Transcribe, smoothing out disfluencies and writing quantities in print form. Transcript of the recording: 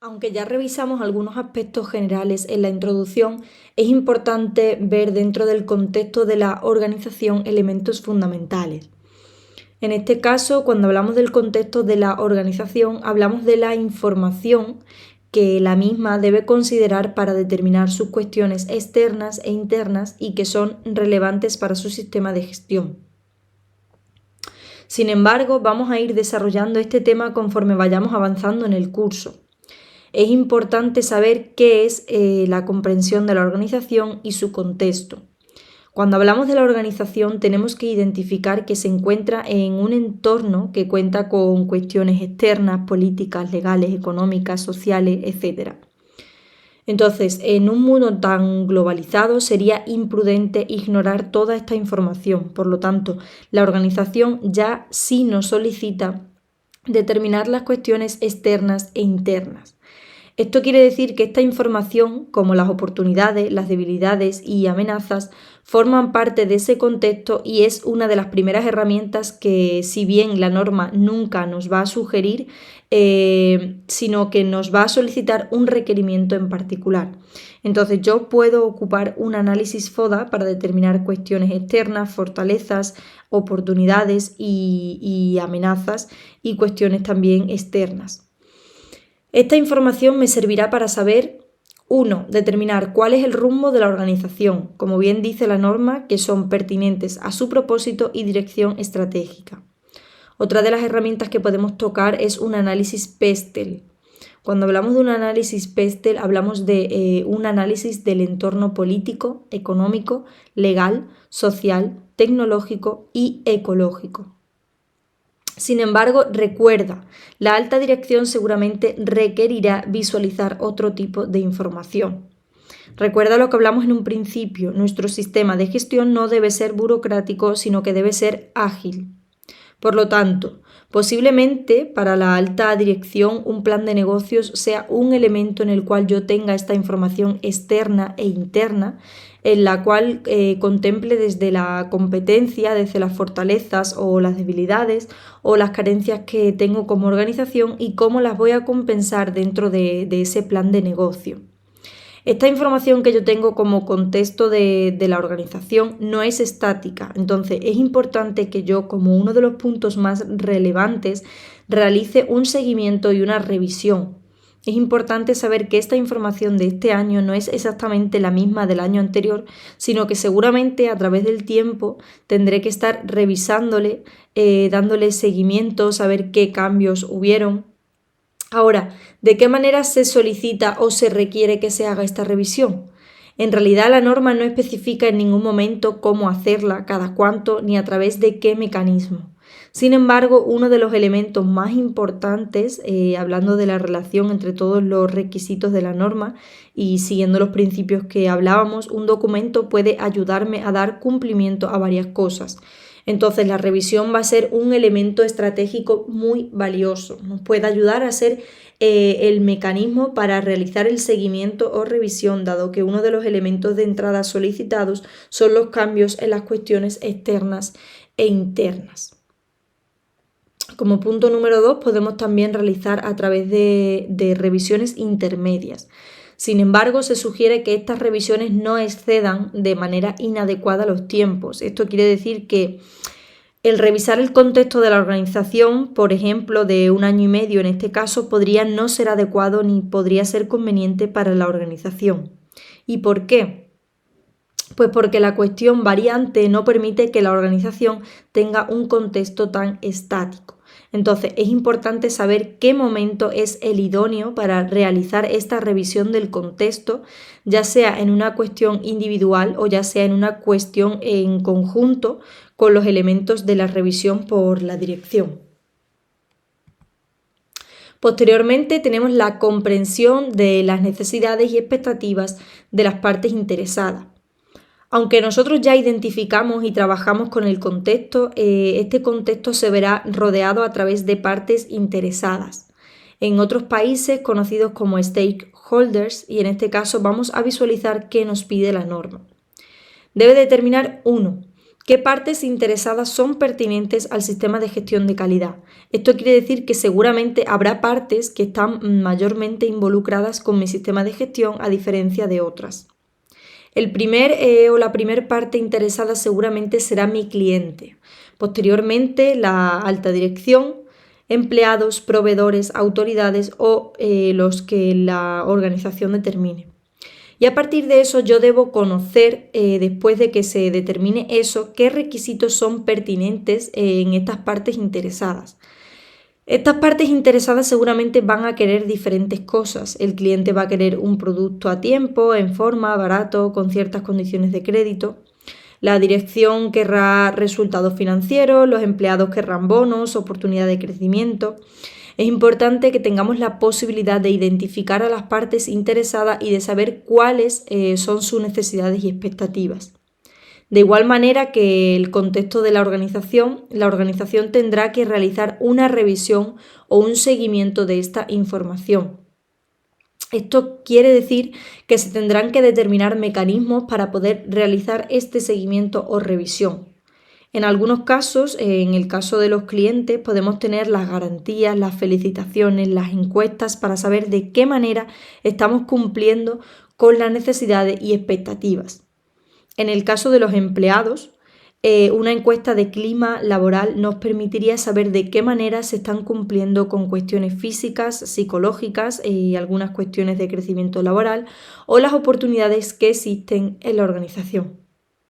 Aunque ya revisamos algunos aspectos generales en la introducción, es importante ver dentro del contexto de la organización elementos fundamentales. En este caso, cuando hablamos del contexto de la organización, hablamos de la información que la misma debe considerar para determinar sus cuestiones externas e internas y que son relevantes para su sistema de gestión. Sin embargo, vamos a ir desarrollando este tema conforme vayamos avanzando en el curso. Es importante saber qué es la comprensión de la organización y su contexto. Cuando hablamos de la organización tenemos que identificar que se encuentra en un entorno que cuenta con cuestiones externas, políticas, legales, económicas, sociales, etc. Entonces, en un mundo tan globalizado sería imprudente ignorar toda esta información. Por lo tanto, la organización ya sí nos solicita determinar las cuestiones externas e internas. Esto quiere decir que esta información, como las oportunidades, las debilidades y amenazas, forman parte de ese contexto y es una de las primeras herramientas que, si bien la norma nunca nos va a sugerir, sino que nos va a solicitar un requerimiento en particular. Entonces yo puedo ocupar un análisis FODA para determinar cuestiones externas, fortalezas, oportunidades y amenazas y cuestiones también externas. Esta información me servirá para saber, 1. Determinar cuál es el rumbo de la organización, como bien dice la norma, que son pertinentes a su propósito y dirección estratégica. Otra de las herramientas que podemos tocar es un análisis PESTEL. Cuando hablamos de un análisis PESTEL, hablamos de un análisis del entorno político, económico, legal, social, tecnológico y ecológico. Sin embargo, recuerda, la alta dirección seguramente requerirá visualizar otro tipo de información. Recuerda lo que hablamos en un principio, nuestro sistema de gestión no debe ser burocrático, sino que debe ser ágil. Por lo tanto, posiblemente para la alta dirección un plan de negocios sea un elemento en el cual yo tenga esta información externa e interna, en la cual contemple desde la competencia, desde las fortalezas o las debilidades o las carencias que tengo como organización y cómo las voy a compensar dentro de ese plan de negocio. Esta información que yo tengo como contexto de la organización no es estática, entonces es importante que yo, como uno de los puntos más relevantes, realice un seguimiento y una revisión. Es importante saber que esta información de este año no es exactamente la misma del año anterior, sino que seguramente a través del tiempo tendré que estar revisándole, dándole seguimiento, saber qué cambios hubieron. Ahora, ¿de qué manera se solicita o se requiere que se haga esta revisión? En realidad la norma no especifica en ningún momento cómo hacerla, cada cuánto, ni a través de qué mecanismo. Sin embargo, uno de los elementos más importantes, hablando de la relación entre todos los requisitos de la norma y siguiendo los principios que hablábamos, un documento puede ayudarme a dar cumplimiento a varias cosas. Entonces la revisión va a ser un elemento estratégico muy valioso. Nos puede ayudar a ser el mecanismo para realizar el seguimiento o revisión, dado que uno de los elementos de entrada solicitados son los cambios en las cuestiones externas e internas. Como punto número 2 podemos también realizar a través de revisiones intermedias. Sin embargo, se sugiere que estas revisiones no excedan de manera inadecuada los tiempos. Esto quiere decir que el revisar el contexto de la organización, por ejemplo, de 1 año y medio en este caso, podría no ser adecuado ni podría ser conveniente para la organización. ¿Y por qué? Pues porque la cuestión variante no permite que la organización tenga un contexto tan estático. Entonces es importante saber qué momento es el idóneo para realizar esta revisión del contexto, ya sea en una cuestión individual o ya sea en una cuestión en conjunto con los elementos de la revisión por la dirección. Posteriormente tenemos la comprensión de las necesidades y expectativas de las partes interesadas. Aunque nosotros ya identificamos y trabajamos con el contexto, este contexto se verá rodeado a través de partes interesadas. En otros países conocidos como stakeholders, y en este caso vamos a visualizar qué nos pide la norma. Debe determinar 1. ¿Qué partes interesadas son pertinentes al sistema de gestión de calidad? Esto quiere decir que seguramente habrá partes que están mayormente involucradas con mi sistema de gestión a diferencia de otras. El primer o la primera parte interesada seguramente será mi cliente. Posteriormente, la alta dirección, empleados, proveedores, autoridades o los que la organización determine. Y a partir de eso yo debo conocer, después de que se determine eso, qué requisitos son pertinentes en estas partes interesadas. Estas partes interesadas seguramente van a querer diferentes cosas. El cliente va a querer un producto a tiempo, en forma, barato, con ciertas condiciones de crédito. La dirección querrá resultados financieros, los empleados querrán bonos, oportunidad de crecimiento. Es importante que tengamos la posibilidad de identificar a las partes interesadas y de saber cuáles son sus necesidades y expectativas. De igual manera que el contexto de la organización tendrá que realizar una revisión o un seguimiento de esta información. Esto quiere decir que se tendrán que determinar mecanismos para poder realizar este seguimiento o revisión. En algunos casos, en el caso de los clientes, podemos tener las garantías, las felicitaciones, las encuestas para saber de qué manera estamos cumpliendo con las necesidades y expectativas. En el caso de los empleados, una encuesta de clima laboral nos permitiría saber de qué manera se están cumpliendo con cuestiones físicas, psicológicas y algunas cuestiones de crecimiento laboral o las oportunidades que existen en la organización.